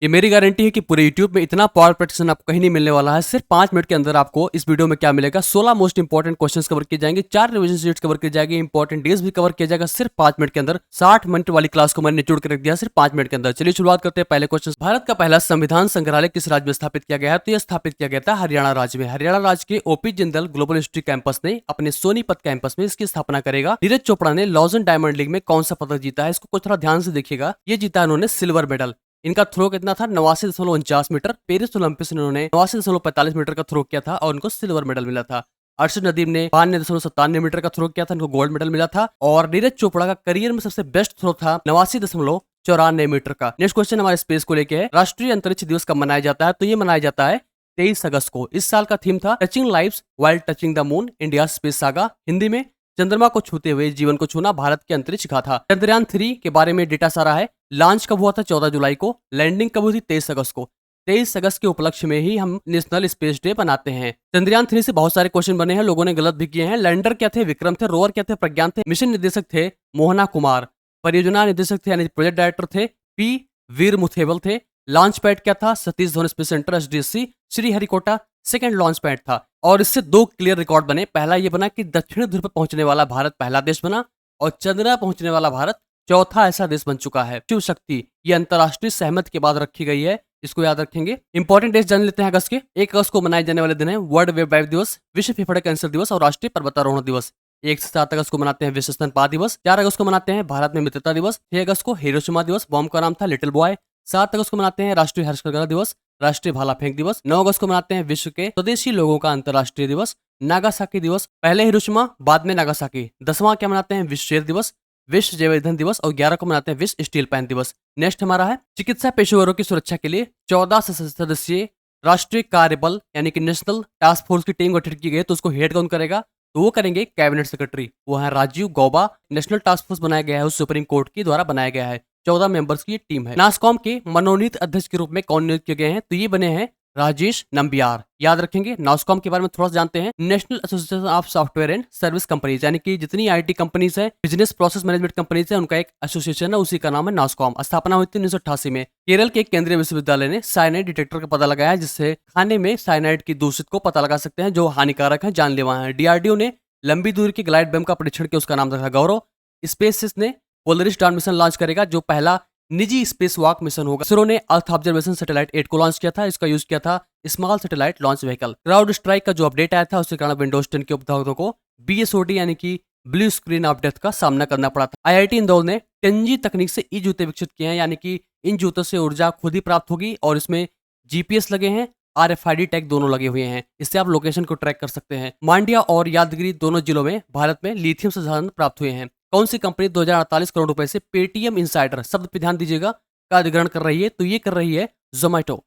ये मेरी गारंटी है कि पूरे यूट्यूब में इतना पावर प्रडिक्शन आपको कहीं नहीं मिलने वाला है। सिर्फ 5 मिनट के अंदर आपको इस वीडियो में क्या मिलेगा, 16 मोस्ट इंपॉर्टेंट क्वेश्चंस कवर किए जाएंगे, 4 रिवीजन शीट्स कवर की जाएगी, इंपॉर्टेंट डेज भी कवर किया जाएगा सिर्फ 5 मिनट के अंदर। 60 मिनट वाली क्लास को मैंने निचोड़ के रख दिया सिर्फ 5 मिनट के अंदर। चलिए शुरुआत करते हैं पहले क्वेश्चन। भारत का पहला संविधान संग्रहालय किस राज्य में स्थापित किया गया है? तो यह स्थापित किया गया था हरियाणा राज्य में। हरियाणा राज्य के OP Jindal global history campus ने अपने सोनीपत कैंपस में इसकी स्थापना करेगा। नीरज चोपड़ा ने लॉजन डायमंड लीग में कौन सा पदक जीता है? इसको कुछ थोड़ा ध्यान से देखिएगा। ये जीता उन्होंने सिल्वर मेडल। इनका थ्रो कितना था? 89.49 मीटर। पेरिस ओलंपिक्स में उन्होंने 89.45 मीटर का थ्रो किया था और उनको सिल्वर मेडल मिला था। अर्शद नदीम ने 92.97 मीटर का थ्रो किया था, उनको गोल्ड मेडल मिला था। और नीरज चोपड़ा का करियर में सबसे बेस्ट थ्रो था 89.94 मीटर का। नेक्स्ट क्वेश्चन हमारे स्पेस को लेके है। राष्ट्रीय अंतरिक्ष दिवस कब मनाया जाता है? तो ये मनाया जाता है 23 अगस्त को। इस साल का थीम था touching lives wild touching the moon, India space saga. Hindi में चंद्रमा को छूते हुए जीवन को छूना, भारत की अंतरिक्ष गाथा। चंद्रयान 3 के बारे में डेटा सारा है। लॉन्च कब हुआ था? 14 जुलाई को। लैंडिंग कब हुई थी? 23 अगस्त को। 23 अगस्त के उपलक्ष्य में ही हम नेशनल स्पेस डे बनाते हैं। चंद्रयान 3 से बहुत सारे क्वेश्चन बने हैं, लोगों ने गलत भी किए हैं। लैंडर क्या थे? विक्रम थे। रोवर क्या थे? प्रज्ञान थे। मिशन निदेशक थे मोहना कुमार। परियोजना निदेशक थे यानी प्रोजेक्ट डायरेक्टर थे पी वीर मुथेवल थे। लॉन्च पैड क्या था? Satish Dhawan space centre SDSC Sriharikota second launch pad था। और इससे 2 क्लियर रिकॉर्ड बने। पहला ये बना कि दक्षिणी ध्रुव पर पहुंचने वाला भारत पहला देश बना, और चंद्रमा पहुंचने वाला भारत चौथा ऐसा देश बन चुका है। शिव शक्ति ये अंतरराष्ट्रीय सहमति के बाद रखी गई है, इसको याद रखेंगे। इंपॉर्टेंट डेट जान लेते हैं अगस्त के। 1 अगस्त को मनाए जाने वाले दिन है वर्ल्ड वेब वाइफ दिवस, विश्व फेफड़े कैंसर दिवस और राष्ट्रीय पर्वतारोहण दिवस। 1 से 7 अगस्त को मनाते हैं विश्व स्तनपान दिवस। 4 अगस्त को मनाते हैं भारत में मित्रता दिवस। 6 अगस्त को हिरोशिमा दिवस, बॉम्ब का नाम था लिटिल बॉय। 7 अगस्त को मनाते हैं राष्ट्रीय हस्तकला दिवस, राष्ट्रीय भाला फेंक दिवस। 9 अगस्त को मनाते हैं विश्व के स्वदेशी लोगों का अंतर्राष्ट्रीय दिवस, नागासाकी दिवस। पहले हिरोशिमा बाद में नागासाकी। 10वां क्या मनाते हैं? विश्व शेर दिवस, विश्व जैव ईंधन दिवस। और 11 को मनाते हैं विश्व स्टील पैन दिवस। नेक्स्ट हमारा है चिकित्सा पेशेवरों की सुरक्षा के लिए 14 सदस्यीय राष्ट्रीय कार्यबल यानी कि नेशनल टास्क फोर्स की टीम गठित की गई। तो उसको हेड कौन करेगा? तो वो करेंगे कैबिनेट सेक्रेटरी, वो है Rajiv Gauba. National task force बनाया गया है, उस सुप्रीम कोर्ट के द्वारा बनाया गया है। 14 मेंबर्स की ये टीम है। नासकॉम के मनोनीत अध्यक्ष के रूप में कौन नियुक्त किए गए हैं? तो ये बने हैं राजेश नंबियार। याद रखेंगे। नासकॉम के बारे में थोड़ा सा जानते हैं। National association of software and service companies, यानी कि जितनी आईटी कंपनीज है, बिजनेस प्रोसेस मैनेजमेंट कंपनीज है, उनका एक एसोसिएशन है, उसी का नाम है नासकॉम। स्थापना हुई थी 1988 में। केरल के एक केंद्रीय विश्वविद्यालय ने साइनाइड डिटेक्टर का पता लगाया, जिससे खाने में साइनाइड की दूषित को पता लगा सकते हैं, जो हानिकारक है, जानलेवा है। डीआरडीओ ने लंबी दूरी की ग्लाइड बम का परीक्षण किया, उसका नाम रखा गौरव। स्पेस ने पोलरिस डाउन मिशन लॉन्च करेगा, जो पहला निजी स्पेस वॉक मिशन होगा। इसरो ने अर्थ ऑब्जर्वेशन सैटेलाइट 8 को लॉन्च किया था, इसका यूज किया था small satellite launch vehicle. Crowd strike का जो अपडेट आया था, उसके कारण विंडोज 10 के उपभोक्ताओं को बीएसओडी यानी कि ब्लू स्क्रीन ऑफ डेथ का सामना करना पड़ा था। आईआईटी इंदौर ने टेंजी तकनीक से ई जूते विकसित किए हैं, यानी कि इन जूतों से ऊर्जा खुद ही प्राप्त होगी और इसमें जीपीएस लगे हैं, आरएफआईडी टैग दोनों लगे हुए हैं। इससे आप लोकेशन को ट्रैक कर सकते हैं। मांड्या और यादगिरी दोनों जिलों में भारत में लिथियम संसाधन प्राप्त हुए हैं। कौन सी कंपनी 2048 करोड़ रुपए से पेटीएम इंसाइडर, शब्द पे ध्यान दीजिएगा, का अधिग्रहण कर रही है? तो ये कर रही है जोमैटो।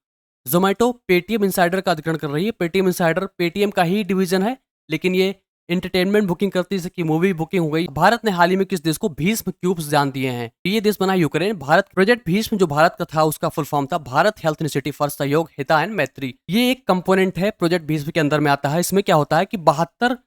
जोमैटो पेटीएम इंसाइडर का अधिग्रहण कर रही है। पेटीएम इंसाइडर पेटीएम का ही डिवीजन है, लेकिन ये एंटरटेनमेंट बुकिंग करती है, जैसे कि मूवी बुकिंग हो गई। भारत ने हाल ही में किस देश को भीष्म क्यूब्स दान दिए हैं? ये देश बना यूक्रेन। भारत प्रोजेक्ट भीष्म जो भारत का था, उसका फुल फॉर्म था भारत हेल्थ इनिशिएटिव फॉर सहयोग हिता एंड मैत्री। ये एक कंपोनेंट है, प्रोजेक्ट भीष्म के अंदर में आता है। इसमें क्या होता है कि 72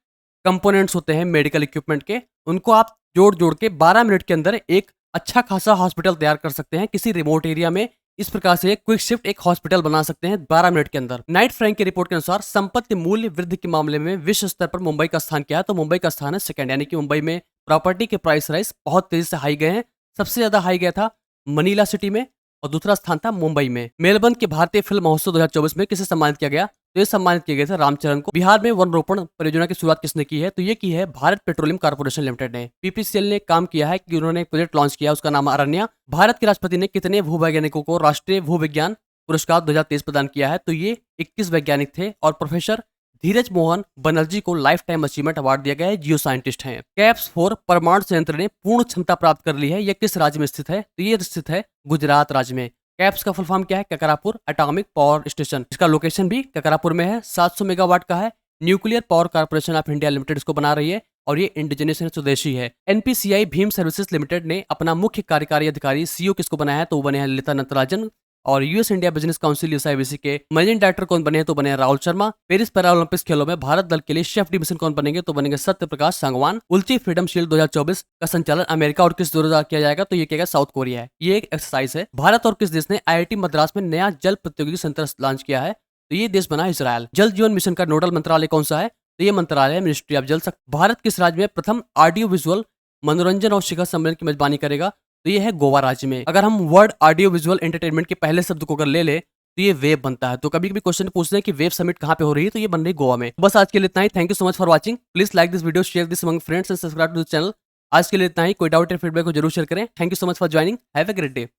कंपोनेंट्स होते हैं मेडिकल इक्विपमेंट के, उनको आप जोड़ जोड़ के 12 मिनट के अंदर एक अच्छा खासा हॉस्पिटल तैयार कर सकते हैं किसी रिमोट एरिया में। इस प्रकार से क्विक शिफ्ट एक हॉस्पिटल बना सकते हैं 12 मिनट के अंदर। नाइट फ्रैंक की रिपोर्ट के अनुसार संपत्ति मूल्य वृद्धि के मामले में विश्व स्तर पर मुंबई का स्थान क्या है? तो मुंबई का स्थान है सेकंड, यानी कि मुंबई में प्रॉपर्टी के प्राइस राइज बहुत तेजी से हाई गए हैं। सबसे ज्यादा हाई गया था मनीला सिटी में और दूसरा स्थान था मुंबई में। मेलबर्न के भारतीय फिल्म महोत्सव 2024 में किसे सम्मानित किया गया? तो ये सम्मानित किए गए थे रामचरण को। बिहार में वन रोपण परियोजना की शुरुआत किसने की है? तो ये की है भारत पेट्रोलियम कॉर्पोरेशन लिमिटेड ने। पीपीसीएल ने काम किया है कि उन्होंने एक प्रोजेक्ट लॉन्च किया, उसका नाम अरण्या। भारत के राष्ट्रपति ने कितने भूवैज्ञानिकों को राष्ट्रीय भूविज्ञान पुरस्कार 2023 प्रदान किया है? तो ये 21 वैज्ञानिक थे। और प्रोफेसर धीरज मोहन बनर्जी को लाइफ टाइम अचीवमेंट अवार्ड दिया गया है, जियो साइंटिस्ट हैं। कैप्स 4 परमाणु संयंत्र ने पूर्ण क्षमता प्राप्त कर ली है, यह किस राज्य में स्थित है? तो ये स्थित है गुजरात राज्य में। कैप्स का फुल फॉर्म क्या है? ककरापुर एटॉमिक पावर स्टेशन। इसका लोकेशन भी ककरापुर में है। 700 मेगावाट का है। Nuclear power corporation of India limited इसको बना रही है और ये इंडिजिनस स्वदेशी है। एनपीसीआई भीम सर्विसेज लिमिटेड ने अपना मुख्य कार्यकारी अधिकारी सीईओ किसको बनाया है? तो वो बने हैं ललिता नटराजन। और US India business council USIBC के मैनेजिंग डायरेक्टर कौन बने हैं? तो बने राहुल शर्मा। पेरिस पैरालंपिक्स खेलों में भारत दल के लिए शेफ डिवीजन कौन बनेंगे? तो बनेंगे सत्य प्रकाश सांगवान। उल्टी फ्रीडम शील्ड 2024 का संचालन अमेरिका और किस देश द्वारा किया जाएगा? तो ये क्या साउथ कोरिया है। ये एक एक्सरसाइज है। भारत और किस देश ने आईआईटी मद्रास में नया जल प्रौद्योगिकी सेंटर लॉन्च किया है? तो ये देश बना इजरायल। जल जीवन मिशन का नोडल मंत्रालय कौन सा है? तो ये मंत्रालय मिनिस्ट्री ऑफ जल शक्ति। भारत किस राज्य में प्रथम ऑडियो विजुअल मनोरंजन और शिखर सम्मेलन की मेजबानी करेगा? तो ये है गोवा राज्य में। अगर हम वर्ड ऑडियो विजुअल एंटरटेनमेंट के पहले शब्द को अगर ले तो ये वेब बनता है। तो कभी कभी क्वेश्चन पूछते हैं कि वेब समिट कहाँ पे हो रही है? तो ये बन रही है गोवा में। बस आज के लिए इतना ही। Thank you so much for watching. Please like this video, share this among friends and subscribe to the channel. आज के लिए इतना ही। कोई डाउट या फीडबैक को जरूर शेयर करें। Thank you so much for joining. Have a great day.